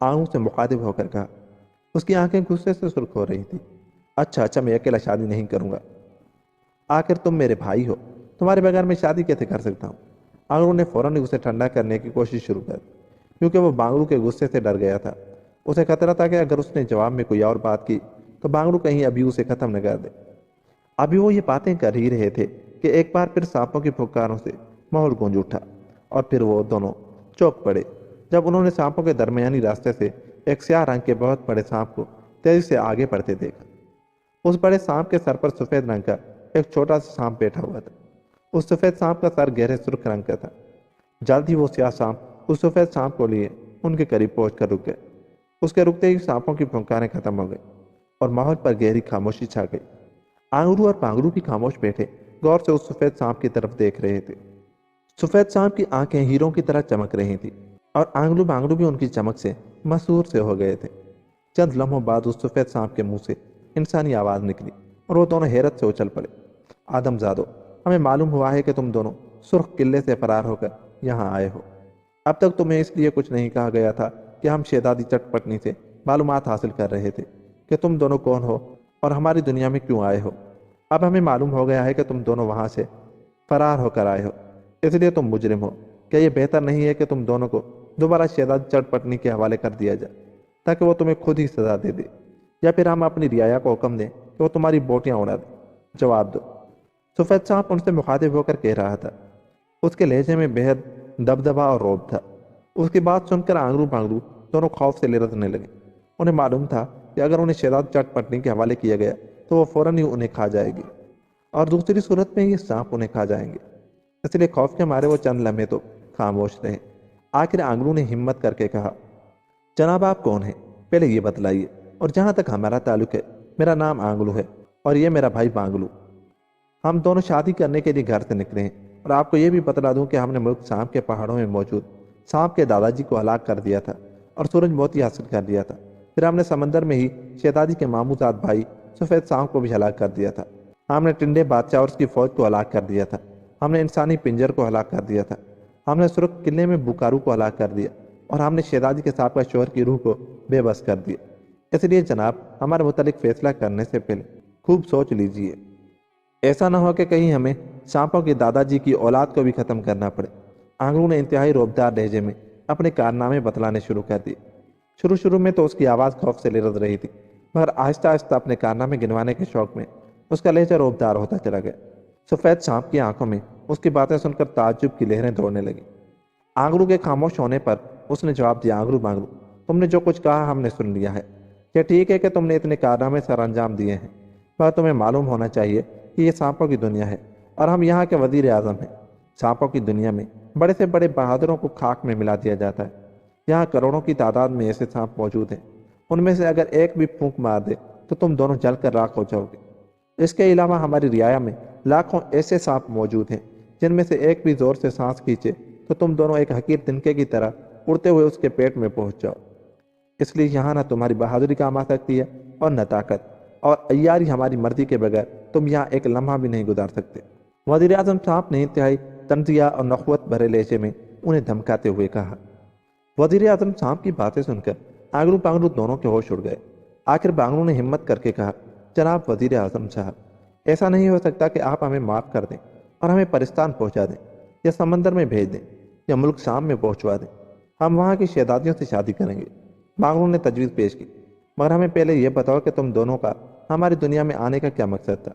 آنکھوں سے مخاطب ہو کر کہا۔ اس کی آنکھیں غصے سے سرخ ہو رہی تھی۔ اچھا میں اکیلا شادی نہیں کروں گا، آخر تم میرے بھائی ہو، تمہارے بغیر میں شادی کیسے کر سکتا ہوں؟ آنگرو نے فوراً اسے ٹھنڈا کرنے کی کوشش شروع کر دی، کیونکہ وہ بانگلو کے غصے سے ڈر گیا تھا۔ اسے خطرہ تھا کہ اگر اس نے جواب میں کوئی اور بات کی تو بانگلو کہیں ابھی اسے ختم نہ کر دے۔ ابھی وہ یہ باتیں کر ہی رہے تھے کہ ایک بار پھر سانپوں کی پھنکاروں سے ماحول گونج اٹھا، اور پھر وہ دونوں چوک پڑے جب انہوں نے سانپوں کے درمیانی راستے سے ایک سیاہ رنگ کے بہت بڑے سانپ کو تیزی سے آگے بڑھتے دیکھا۔ اس بڑے سانپ کے سر پر سفید رنگ کا ایک چھوٹا سا سانپ بیٹھا ہوا تھا۔ اس سفید سانپ کا سر گہرے سرخ رنگ کا تھا۔ جلد ہی وہ سیاہ سانپ اس سفید سانپ کو لیے ان کے قریب پہنچ کر رک گئے۔ اس کے رکتے ہی سانپوں کی پھنکاریں ختم ہو گئی اور ماحول پر گہری خاموشی چھا گئی۔ آنگرو اور پانگرو بھی خاموش بیٹھے غور سے اس سفید سانپ کی طرف دیکھ رہے تھے۔ سفید سانپ کی آنکھیں ہیروں کی طرح چمک رہی تھیں اور آنگلو بانگلو بھی ان کی چمک سے مسحور سے ہو گئے تھے۔ چند لمحوں بعد اس سفید سانپ کے منہ سے انسانی آواز نکلی اور وہ دونوں حیرت سے اچھل پڑے۔ آدم زادو، ہمیں معلوم ہوا ہے کہ تم دونوں سرخ قلعے سے فرار ہو کر یہاں آئے ہو۔ اب تک تمہیں اس لیے کچھ نہیں کہا گیا تھا کہ ہم شہزادی چٹ پٹنی سے معلومات حاصل کر رہے تھے کہ تم دونوں کون ہو اور ہماری دنیا میں کیوں آئے ہو۔ اب ہمیں معلوم ہو گیا ہے کہ تم دونوں وہاں سے فرار ہو کر آئے ہو، اس لیے تم مجرم ہو۔ کیا یہ بہتر نہیں ہے کہ تم دونوں کو دوبارہ شہزادی چٹ پٹنی کے حوالے کر دیا جائے تاکہ وہ تمہیں خود ہی سزا دے دے، یا پھر ہم اپنی رعایا کو حکم دیں کہ وہ تمہاری بوٹیاں اڑا دے؟ جواب دو۔ سفید سانپ ان سے مخاطب ہو کر کہہ رہا تھا۔ اس کے لہجے میں بےحد دبدبا اور رعب تھا۔ اس کی بات سن کر آنگرو بانگرو دونوں خوف سے لرزنے لگے۔ انہیں معلوم تھا کہ اگر انہیں شہزادی چٹ پٹنی کے حوالے کیا گیا تو وہ فوراً ہی انہیں کھا جائے گی، اور دوسری صورت میں یہ سانپ انہیں کھا جائیں گے۔ اس لیے خوف کے مارے وہ چند لمحے تو خاموش رہے۔ آخر آنگرو نے ہمت کر کے کہا، جناب آپ کون ہیں؟ پہلے یہ بتلائیے، اور جہاں تک ہمارا تعلق ہے میرا نام آنگلو ہے اور یہ میرا بھائی بانگلو۔ ہم دونوں شادی کرنے کے لیے گھر سے نکلے ہیں، اور آپ کو یہ بھی بتلا دوں کہ ہم نے ملک سانپ کے پہاڑوں میں موجود سانپ کے دادا جی کو ہلاک کر دیا تھا اور سورج موتی حاصل کر لیا تھا۔ پھر ہم نے سمندر میں ہی شہزادی کے ماموں زاد بھائی سفید سانپ کو بھی ہلاک کر دیا تھا۔ ہم نے ٹنڈے بادشاہ اور اس کی فوج کو ہلاک کر دیا تھا۔ ہم نے انسانی پنجر کو ہلاک کر دیا تھا۔ ہم نے سرخ قلعے میں بکارو کو ہلاک کر دیا، اور ہم نے شہزادی کے سابقہ شوہر کی روح کو بے بس کر دیا۔ اس لیے جناب ہمارے متعلق فیصلہ کرنے سے پہلے خوب سوچ لیجئے، ایسا نہ ہو کہ کہیں ہمیں سانپوں کے دادا جی کی اولاد کو بھی ختم کرنا پڑے۔ آنگرو نے انتہائی رعبدار لہجے میں اپنے کارنامے بتلانے شروع کر دیے۔ شروع میں تو اس کی آواز خوف سے لرز رہی تھی، مگر آہستہ آہستہ اپنے کارنامے گنوانے کے شوق میں اس کا لہجہ رعبدار ہوتا چلا گیا۔ سفید سانپ کی آنکھوں میں اس کی باتیں سن کر تعجب کی لہریں دوڑنے لگیں۔ آنگرو کے خاموش ہونے پر اس نے جواب دیا، آنگرو بانگرو، تم نے جو کچھ کہا ہم نے سن لیا ہے۔ یہ ٹھیک ہے کہ تم نے اتنے کارنامے سر انجام دیے ہیں، پر تمہیں معلوم ہونا چاہیے کہ یہ سانپوں کی دنیا ہے اور ہم یہاں کے وزیر اعظم ہیں۔ سانپوں کی دنیا میں بڑے سے بڑے بہادروں کو خاک میں ملا دیا جاتا ہے۔ یہاں کروڑوں کی تعداد میں ایسے سانپ موجود ہیں، ان میں سے اگر ایک بھی پھونک مار دے تو تم دونوں جل کر راکھ ہو جاؤ گے۔ اس کے علاوہ ہماری رعایا میں لاکھوں ایسے سانپ موجود ہیں جن میں سے ایک بھی زور سے سانس کھینچے تو تم دونوں ایک حقیر تنکے کی طرح اڑتے ہوئے اس کے پیٹ میں پہنچ جاؤ۔ اس لیے یہاں نہ تمہاری بہادری کام آ سکتی ہے اور نہ طاقت، اور عیاری ہماری مرضی کے بغیر تم یہاں ایک لمحہ بھی نہیں گزار سکتے۔ وزیر اعظم صاحب نے انتہائی تنزیہ اور نخوت بھرے لہجے میں انہیں دھمکاتے ہوئے کہا۔ وزیر اعظم صاحب کی باتیں سن کر آنگرو بانگرو دونوں کے ہوش اڑ گئے۔ آخر بانگرو نے ہمت کر کے کہا، جناب وزیر اعظم صاحب، ایسا نہیں ہو سکتا کہ آپ ہمیں معاف کر دیں اور ہمیں پرستان پہنچا دیں، یا سمندر میں بھیج دیں، یا ملک شام میں پہنچوا دیں۔ ہم وہاں کی شہزادیوں سے شادی کریں گے۔ بانگرو نے تجویز پیش کی، مگر ہمیں پہلے یہ بتاؤ کہ تم دونوں کا ہماری دنیا میں آنے کا کیا مقصد تھا۔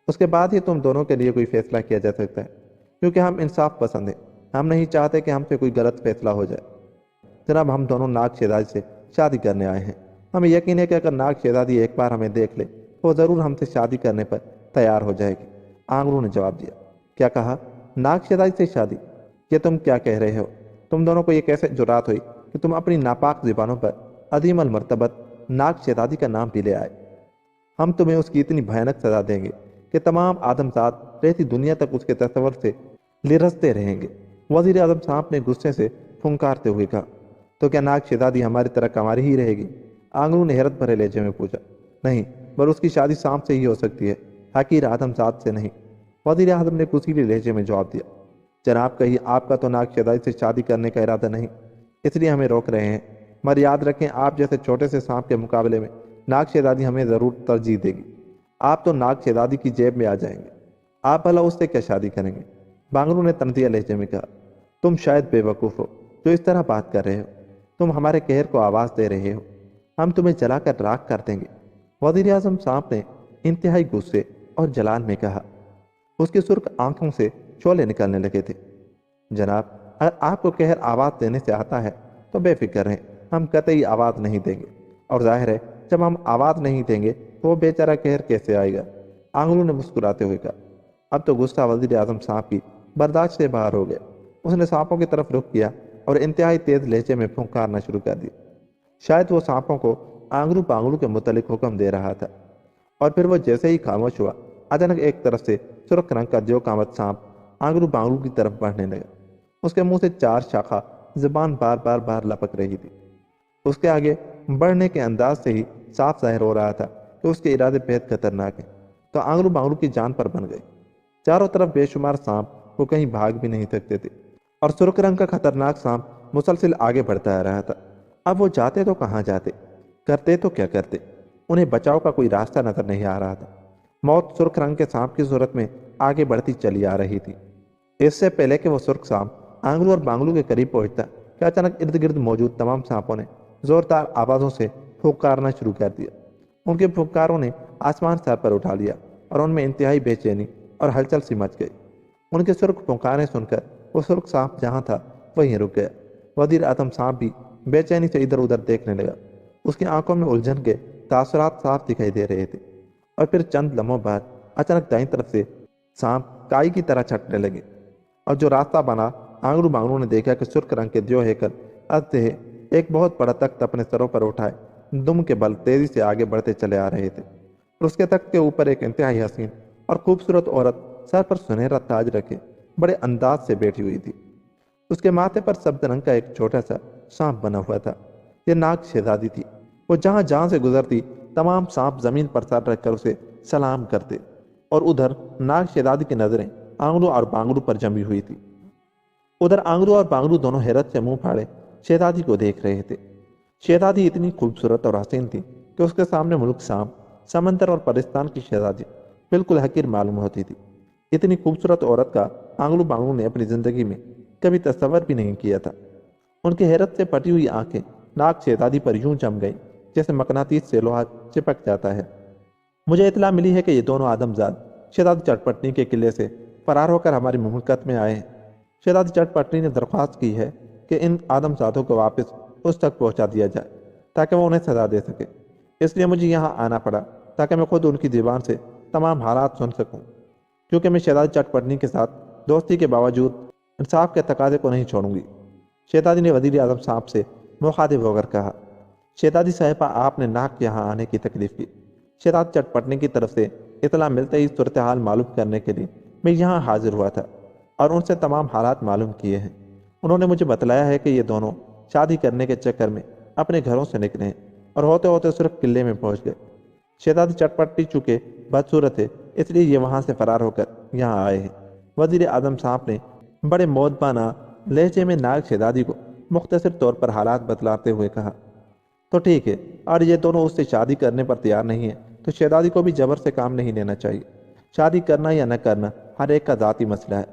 اس کے بعد ہی تم دونوں کے لیے کوئی فیصلہ کیا جا سکتا ہے، کیونکہ ہم انصاف پسند ہیں۔ ہم نہیں چاہتے کہ ہم سے کوئی غلط فیصلہ ہو جائے۔ جناب ہم دونوں ناگ شہزادی سے شادی کرنے آئے ہیں۔ ہمیں یقین ہے کہ اگر ناگ شہزادی ایک بار ہمیں دیکھ لے تو وہ ضرور ہم سے شادی کرنے پر تیار ہو جائے گی۔ آنگرو نے جواب دیا، کیا کہا؟ ناگ شہزادی سے شادی؟ یہ تم کیا کہہ رہے ہو؟ تم دونوں کو یہ کیسے جرات ہوئی کہ تم اپنی ناپاک زبانوں پر عظیم المرتبت ناگ شہزادی کا نام بھی لے آئے؟ ہم تمہیں اس کی اتنی بھیانک سزا دیں گے کہ تمام آدمزاد رہتی دنیا تک اس کے تصور سے لرزتے رہیں گے۔ وزیر اعظم صاحب نے غصے سے پھنکارتے ہوئے کہا، تو کیا ناگ شہزادی ہماری طرح کنواری ہی رہے گی؟ آنگرو نے حیرت بھرے لہجے میں پوچھا، نہیں، پر اس کی شادی سانپ سے ہی ہو سکتی ہے، حقیر آدمزاد سے نہیں۔ وزیر اعظم نے کسیلے لہجے میں جواب دیا، جناب کہیں آپ کا تو ناگ شہزادی سے شادی کرنے کا ارادہ نہیں، اس لیے ہمیں روک رہے ہیں۔ مگر یاد رکھیں آپ جیسے چھوٹے سے سانپ کے مقابلے میں ناگ شہزادی ہمیں ضرور ترجیح دے گی۔ آپ تو ناگ شہزادی کی جیب میں آ جائیں گے، آپ بھلا اس سے کیا شادی کریں گے؟ بانگلو نے تنزیہ لہجے میں کہا۔ تم شاید بے وقوف ہو جو اس طرح بات کر رہے ہو، تم ہمارے قہر کو آواز دے رہے ہو، ہم تمہیں جلا کر راکھ کر دیں گے۔ وزیر اعظم صاحب نے انتہائی غصے اور جلال میں کہا۔ اس کی سرخ آنکھوں سے شعلے نکلنے لگے تھے۔ جناب، اگر آپ کو قہر آواز دینے سے آتا ہے تو بے فکر رہیں، ہم قطعی آواز نہیں دیں گے، اور ظاہر ہے جب ہم آواز نہیں دیں گے تو وہ بیچارہ قہر کیسے آئے گا؟ آنگلو نے مسکراتے ہوئے کہا۔ اب تو غصہ وزیر اعظم صاحب کی برداشت سے باہر ہو گیا۔ اس نے سانپوں کی طرف رخ کیا اور انتہائی تیز لہجے میں پھنکارنا شروع کر دیا۔ شاید وہ سانپوں کو آنگلو پانگلو کے متعلق حکم دے رہا تھا، اور پھر وہ جیسے ہی خاموش ہوا، اچانک ایک طرف سے سرخ رنگ کا جو قامت سانپ آنگلو پانگلو کی طرف بڑھنے لگا۔ اس کے منہ سے 4 شاخہ زبان بار بار لپک رہی تھی۔ اس کے آگے بڑھنے کے انداز سے ہی صاف ظاہر ہو رہا تھا کہ اس کے ارادے بہت خطرناک ہیں، تو آنگلو پانگلو کی جان پر بن گئی۔ چاروں طرف بے شمار سانپ وہ کہیں بھاگ بھی نہیں سکتے تھے، اور سرخ رنگ کا خطرناک سانپ مسلسل آگے بڑھتا آ رہا تھا۔ اب وہ جاتے تو کہاں جاتے، کرتے تو کیا کرتے؟ انہیں بچاؤ کا کوئی راستہ نظر نہیں آ رہا تھا۔ موت سرخ رنگ کے سانپ کی صورت میں آگے بڑھتی چلی آ رہی تھی۔ اس سے پہلے کہ وہ سرخ سانپ آنگلو اور بانگلو کے قریب پہنچتا کہ اچانک ارد گرد موجود تمام سانپوں نے زوردار آوازوں سے پھونکارنا شروع کر دیا۔ ان کے پھونکاروں نے آسمان سر پر اٹھا لیا، اور ان میں انتہائی بے چینی اور ہلچل سی مچ گئی۔ ان کے سرخ پھونکاریں سن کر وہ سرخ سانپ جہاں تھا وہیں رک گیا۔ وزیر اعظم صاحب بھی بے چینی سے ادھر ادھر دیکھنے لگا۔ اس کی آنکھوں میں الجھن کے تاثرات صاف دکھائی دے رہے تھے، اور پھر چند لمحوں بعد اچانک دائیں طرف سے سانپ کائی کی طرح چھٹنے لگے، اور جو راستہ بنا آنگلو بانگلو نے دیکھا کہ سرخ رنگ کے دیو ہیکل ازدہے ایک بہت بڑا تخت اپنے سروں پر اٹھائے دم کے بل تیزی سے آگے بڑھتے چلے آ رہے تھے، اور اس کے تخت کے اوپر ایک انتہائی حسین اور خوبصورت عورت سر پر سنہرا تاج رکھے بڑے انداز سے بیٹھی ہوئی تھی۔ اس کے ماتھے پر سبز رنگ کا ایک چھوٹا سا سانپ بنا ہوا تھا۔ یہ ناگ شہزادی تھی۔ وہ جہاں جہاں سے گزرتی تمام سانپ زمین پر سر رکھ کر اسے سلام کرتے، اور ادھر ناگ شہزادی کی نظریں آنگلو اور بانگلو پر جمی ہوئی تھی۔ ادھر آنگلو اور بانگلو دونوں حیرت سے منہ پھاڑے شہزادی کو دیکھ رہے تھے۔ شہزادی اتنی خوبصورت اور حسین تھی کہ اس کے سامنے ملک سانپ، سمندر اور پرستان کی شہزادی بالکل حقیر معلوم ہوتی تھی۔ اتنی خوبصورت عورت کا آنگلو بانگلو نے اپنی زندگی میں کبھی تصور بھی نہیں کیا تھا۔ ان کی حیرت سے پٹی ہوئی آنکھیں ناگ شہزادی پر یوں جم گئیں جیسے مقناطیس سے لوہا چپک جاتا ہے۔ مجھے اطلاع ملی ہے کہ یہ دونوں آدمزاد شہزادی چٹ پٹنی کے قلعے سے فرار ہو کر ہماری مملکت میں آئے ہیں۔ شہزادی چٹ پٹنی نے درخواست کی ہے کہ ان آدمزادوں کو واپس اس تک پہنچا دیا جائے تاکہ وہ انہیں سزا دے سکے۔ اس لیے مجھے یہاں آنا پڑا تاکہ میں خود ان کی زبان سے تمام حالات سن سکوں، کیونکہ میں شہزادی چٹ پٹنی کے ساتھ دوستی کے باوجود انصاف کے تقاضے کو نہیں چھوڑوں گی۔ شہزادی نے وزیر اعظم صاحب سے مخاطب ہو کر کہا۔ شہزادی صاحبہ، آپ نے ناگ کے یہاں آنے کی تکلیف کی۔ شہزادی چٹ پٹنی کی طرف سے اطلاع ملتے ہی صورتحال معلوم کرنے کے لیے میں یہاں حاضر ہوا تھا اور ان سے تمام حالات معلوم کیے ہیں۔ انہوں نے مجھے بتلایا ہے کہ یہ دونوں شادی کرنے کے چکر میں اپنے گھروں سے نکلے ہیں اور ہوتے ہوتے صرف قلعے میں پہنچ گئے۔ شہزادی چٹ پٹنی چونکہ بدصورت ہے، اس لیے یہ وہاں سے فرار ہو کر یہاں آئے ہیں۔ وزیر اعظم صاحب نے بڑے مؤدبانہ لہجے میں ناگ شہزادی کو مختصر طور پر حالات بتلاتے ہوئے کہا۔ تو ٹھیک ہے، اور یہ دونوں اس سے شادی کرنے پر تیار نہیں ہیں تو شہزادی کو بھی جبر سے کام نہیں لینا چاہیے۔ شادی کرنا یا نہ کرنا ہر ایک کا ذاتی مسئلہ ہے،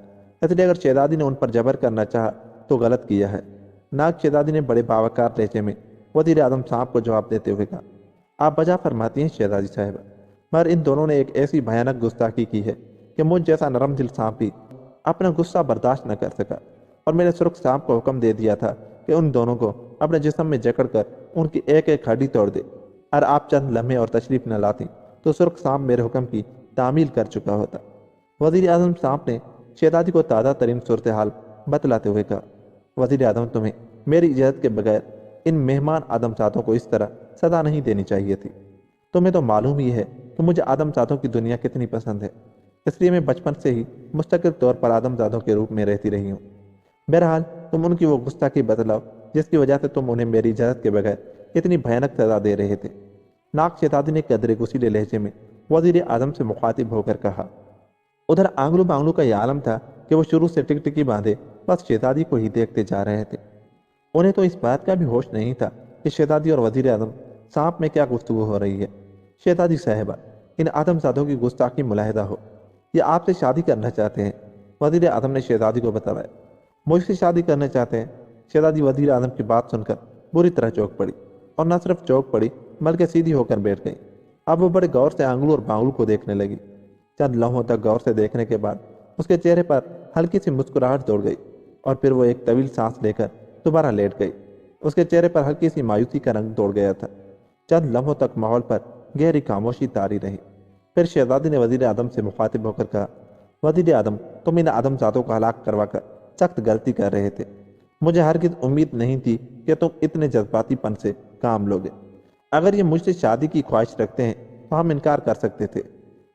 اس لیے اگر شہزادی نے ان پر جبر کرنا چاہا تو غلط کیا ہے۔ ناگ شہزادی نے بڑے باوقار لہجے میں وزیر اعظم صاحب کو جواب دیتے ہوئے کہا۔ آپ بجا فرماتی ہیں شہزادی صاحبہ، مگر ان دونوں نے ایک ایسی بھیانک گستاخی کی ہے کہ مجھ جیسا نرم دل سانپ بھی اپنا غصہ برداشت نہ کر سکا، اور میرے سرخ سانپ کو حکم دے دیا تھا کہ ان دونوں کو اپنے جسم میں جکڑ کر ان کی ایک ایک ہڈی توڑ دے۔ اور آپ چند لمحے اور تشریف نہ لاتی تو سرخ سانپ میرے حکم کی تعمیل کر چکا ہوتا۔ وزیر اعظم صاحب نے شہزادی کو تازہ ترین صورتحال بتلاتے ہوئے کہا۔ وزیر اعظم، تمہیں میری اجازت کے بغیر ان مہمان آدمزادوں کو اس طرح سزا نہیں دینی چاہیے تھی۔ تمہیں تو معلوم ہی ہے کہ مجھے آدمزادوں کی دنیا کتنی پسند ہے، اس لیے میں بچپن سے ہی مستقل طور پر آدمزادوں کے روپ میں رہتی رہی ہوں۔ بہرحال تم ان کی وہ گستاخی بتلاؤ جس کی وجہ سے تم انہیں میری اجازت کے بغیر اتنی بھیانک سزا دے رہے تھے۔ ناگ شہزادی نے قدرے غصیلے لہجے میں وزیر اعظم سے مخاطب ہو کر کہا۔ ادھر آنگلو بانگلو کا یہ عالم تھا کہ وہ شروع سے ٹک ٹکی باندھے بس شہزادی کو ہی دیکھتے جا رہے تھے۔ انہیں تو اس بات کا بھی ہوش نہیں تھا کہ شہزادی اور وزیر اعظم سانپ میں کیا گفتگو ہو رہی ہے۔ شہزادی صاحبہ، ان آدمزادوں کی گستاخی ملاحظہ ہو، یہ آپ سے شادی کرنا چاہتے ہیں۔ وزیر اعظم نے شہزادی کو بتایا، مجھ سے شادی کرنا چاہتے ہیں؟ شہزادی وزیر اعظم کی بات سن کر بری طرح چونک پڑی، اور نہ صرف چونک پڑی بلکہ سیدھی ہو کر بیٹھ گئی۔ اب وہ بڑے غور سے آنگلوں اور بانگلوں کو دیکھنے لگی۔ چند لمحوں تک غور سے دیکھنے کے بعد اس کے چہرے پر ہلکی سی مسکراہٹ دوڑ گئی، اور پھر وہ ایک طویل سانس لے کر دوبارہ لیٹ گئی۔ اس کے چہرے پر ہلکی سی مایوسی کا رنگ دوڑ گیا تھا۔ چند لمحوں تک ماحول پر گہری خاموشی طاری رہی۔ پھر شہزادی نے وزیر اعظم سے مخاطب ہو کر کہا، وزیر اعظم، تم ان آدمزادوں کو ہلاک کروا کر سخت غلطی کر رہے تھے۔ مجھے ہرگز امید نہیں تھی کہ تم اتنے جذباتی پن سے کام لوگے۔ اگر یہ مجھ سے شادی کی خواہش رکھتے ہیں تو ہم انکار کر سکتے تھے،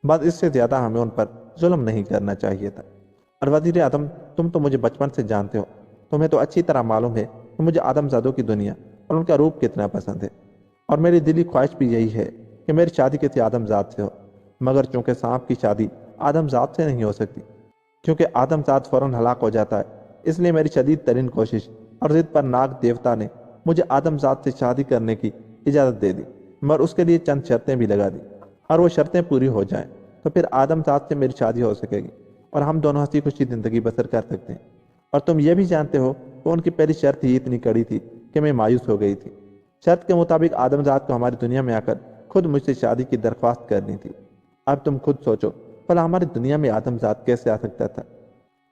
بس اس سے زیادہ ہمیں ان پر ظلم نہیں کرنا چاہیے تھا۔ اور وزیر اعظم، تم تو مجھے بچپن سے جانتے ہو، تمہیں تو اچھی طرح معلوم ہے کہ مجھے آدمزادوں کی دنیا اور ان کا روپ کتنا پسند ہے، اور میری دلی خواہش بھی یہی ہے کہ میری شادی کسی آدمزاد سے ہو۔ مگر چونکہ سانپ کی شادی آدمزاد سے نہیں ہو سکتی، کیونکہ آدمزاد فوراً ہلاک ہو جاتا ہے، اس لیے میری شدید ترین کوشش اور ضد پر ناگ دیوتا نے مجھے آدمزاد سے شادی کرنے کی اجازت دے دی، مگر اس کے لیے چند شرطیں بھی لگا دی۔ اور وہ شرطیں پوری ہو جائیں تو پھر آدمزاد سے میری شادی ہو سکے گی، اور ہم دونوں ہنسی خوشی زندگی بسر کر سکتے ہیں۔ اور تم یہ بھی جانتے ہو کہ ان کی پہلی شرط ہی اتنی کڑی تھی کہ میں مایوس ہو گئی تھی۔ شرط کے مطابق آدمزاد کو ہماری دنیا میں آ کر خود مجھ سے شادی کی درخواست کرنی تھی۔ اب تم خود سوچو، بھلا ہماری دنیا میں آدمزاد کیسے آ سکتا تھا؟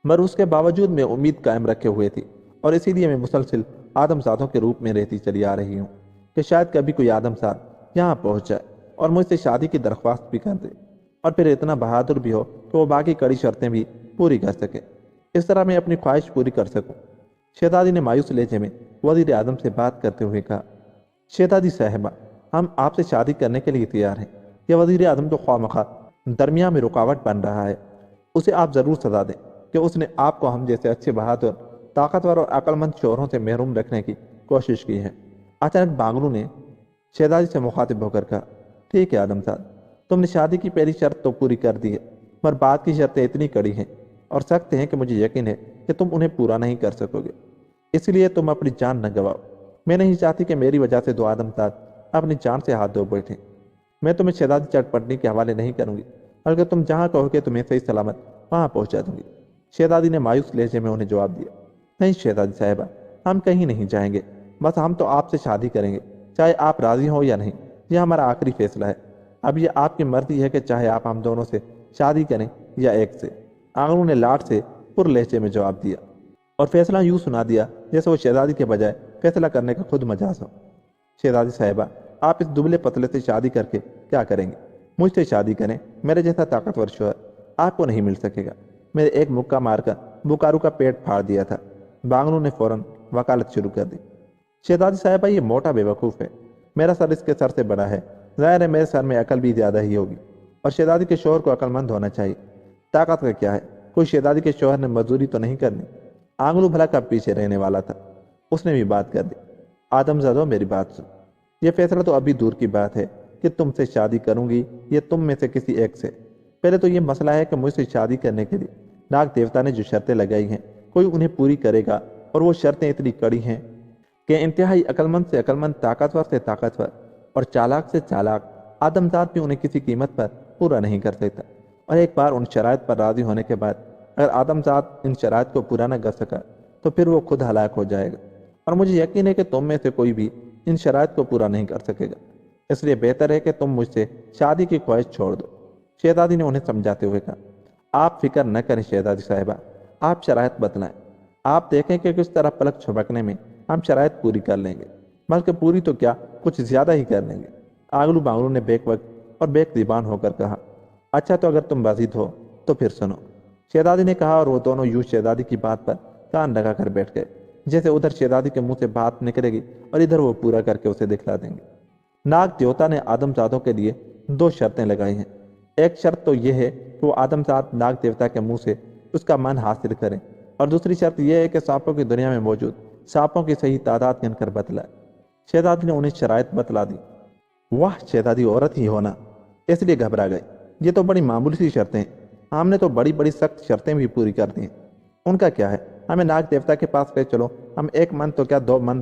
مگر اس کے باوجود میں امید قائم رکھے ہوئے تھی، اور اسی لیے میں مسلسل آدمزادوں کے روپ میں رہتی چلی آ رہی ہوں کہ شاید کبھی کوئی آدمزاد یہاں پہنچ جائے اور مجھ سے شادی کی درخواست بھی کر دے، اور پھر اتنا بہادر بھی ہو کہ وہ باقی کڑی شرطیں بھی پوری کر سکے، اس طرح میں اپنی خواہش پوری کر سکوں۔ شہزادی نے مایوس لہجے میں وزیر اعظم سے بات کرتے ہوئے کہا، شہزادی صاحبہ، ہم آپ سے شادی کرنے کے لیے تیار ہیں۔ یہ وزیر اعظم تو خواہ مخواہ درمیان میں رکاوٹ بن رہا ہے، اسے آپ ضرور سزا دیں کہ اس نے آپ کو ہم جیسے اچھے بہادر، طاقتور اور عقل مند شوہروں سے محروم رکھنے کی کوشش کی ہے۔ اچانک بانگلو نے شہزادی سے مخاطب ہو کر کہا، ٹھیک ہے آدمزاد، تم نے شادی کی پہلی شرط تو پوری کر دی ہے، مگر بعد کی شرطیں اتنی کڑی ہیں اور سخت ہیں کہ مجھے یقین ہے کہ تم انہیں پورا نہیں کر سکو گے، اس لیے تم اپنی جان نہ گواؤ۔ میں نہیں چاہتی کہ میری وجہ سے دو آدمزاد اپنی جان سے ہاتھ دھو بیٹھیں۔ میں تمہیں شہزادی چٹ پٹنی کے حوالے نہیں کروں گی، بلکہ تم جہاں کہو گے تمہیں صحیح سلامت وہاں پہنچا دوں گی۔ شہزادی نے مایوس لہجے میں انہیں جواب دیا، نہیں شہزادی صاحبہ، ہم کہیں نہیں جائیں گے، بس ہم تو آپ سے شادی کریں گے، چاہے آپ راضی ہو یا نہیں، یہ ہمارا آخری فیصلہ ہے۔ اب یہ آپ کی مرضی ہے کہ چاہے آپ ہم دونوں سے شادی کریں یا ایک سے۔ آنگلوں نے لاٹ سے پر لہجے میں جواب دیا، اور فیصلہ یوں سنا دیا جیسے وہ شہزادی کے بجائے فیصلہ کرنے کا خود مجاز ہو۔ شہزادی صاحبہ، آپ اس دبلے پتلے سے شادی کر کے کیا کریں گے؟ مجھ سے شادی کریں، میرے جیسا طاقتور شوہر آپ کو نہیں مل سکے گا۔ میرے ایک مکہ مار کر بکارو کا پیٹ پھاڑ دیا تھا۔ بانگلو نے فوراً وکالت شروع کر دی، شہزادی صاحبہ، یہ موٹا بے وقوف ہے، میرا سر اس کے سر سے بڑا ہے، ظاہر ہے میرے سر میں عقل بھی زیادہ ہی ہوگی، اور شہزادی کے شوہر کو عقل مند ہونا چاہیے۔ طاقت کا کیا ہے، کوئی شہزادی کے شوہر نے مزدوری تو نہیں کرنی۔ آنگلو بھلا کب پیچھے رہنے والا تھا، اس نے بھی بات کر دی، آدمزادو میری بات سن، یہ فیصلہ تو ابھی دور کی بات ہے کہ تم سے شادی کروں گی یا تم میں سے کسی ایک سے۔ پہلے تو یہ مسئلہ ہے کہ مجھ سے شادی کرنے کے لیے ناگ دیوتا نے جو شرطیں لگائی ہیں کوئی انہیں پوری کرے گا، اور وہ شرطیں اتنی کڑی ہیں کہ انتہائی عقلمند سے عقلمند، طاقتور سے طاقتور اور چالاک سے چالاک آدمزاد بھی انہیں کسی قیمت پر پورا نہیں کر سکتا۔ اور ایک بار ان شرائط پر راضی ہونے کے بعد اگر آدمزاد ان شرائط کو پورا نہ کر سکا تو پھر وہ خود ہلاک ہو جائے گا، اور مجھے یقین ہے کہ تم میں سے کوئی بھی ان شرائط کو پورا نہیں کر سکے گا، اس لیے بہتر ہے کہ تم مجھ سے شادی کی خواہش چھوڑ دو۔ شہزادی نے انہیں سمجھاتے ہوئے کہا، آپ فکر نہ کریں شہزادی صاحبہ، آپ شرائط بتلائیں، آپ دیکھیں کہ کس طرح پلک چھپکنے میں ہم شرائط پوری کر لیں گے، بلکہ پوری تو کیا، کچھ زیادہ ہی کر لیں گے۔ آگلو بانگلو نے بیک وقت اور بیک زبان ہو کر کہا، اچھا تو اگر تم بازید ہو تو پھر سنو۔ شہزادی نے کہا، اور وہ دونوں یوں شہزادی کی بات پر کان لگا کر بیٹھ گئے، جیسے ادھر شہزادی کے منہ سے بات نکلے گی اور ادھر وہ پورا کر کے اسے دکھلا دیں گے۔ ناگ دیوتا نے آدمزادوں کے لیے دو شرطیں لگائی ہیں۔ ایک شرط تو یہ ہے کہ وہ آدمزاد ناگ دیوتا کے منہ سے اس کا من حاصل کریں، اور دوسری شرط یہ ہے کہ سانپوں کی دنیا میں موجود سانپوں کی صحیح تعداد گن کر بتلائے۔ شہزادی نے انہیں شرائط بتلا دی۔ واہ شہزادی، عورت ہی ہونا، اس لیے گھبرا گئے، یہ تو بڑی معمولی سی شرطیں ہیں، ہم نے تو بڑی بڑی سخت شرطیں بھی پوری کر دی ہیں۔ ان کا کیا ہے، ہمیں ناگ دیوتا کے پاس لے چلو، ہم ایک من تو کیا دو من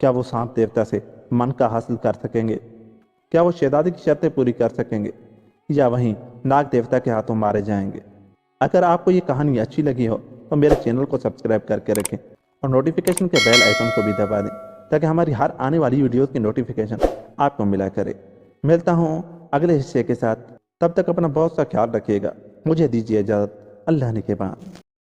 کیا وہ سانپ دیوتا سے من کا حاصل کر سکیں گے؟ کیا وہ شہزادی کی شرطیں پوری کر سکیں گے یا وہیں ناگ دیوتا کے ہاتھوں مارے جائیں گے؟ اگر آپ کو یہ کہانی اچھی لگی ہو تو میرے چینل کو سبسکرائب کر کے رکھیں اور نوٹیفیکیشن کے بیل آئیکن کو بھی دبا دیں تاکہ ہماری ہر آنے والی ویڈیوز کی نوٹیفیکیشن آپ کو ملا کرے۔ ملتا ہوں اگلے حصے کے ساتھ، تب تک اپنا بہت سا خیال رکھیے گا۔ مجھے دیجیے اجازت، اللہ نے کے بعد۔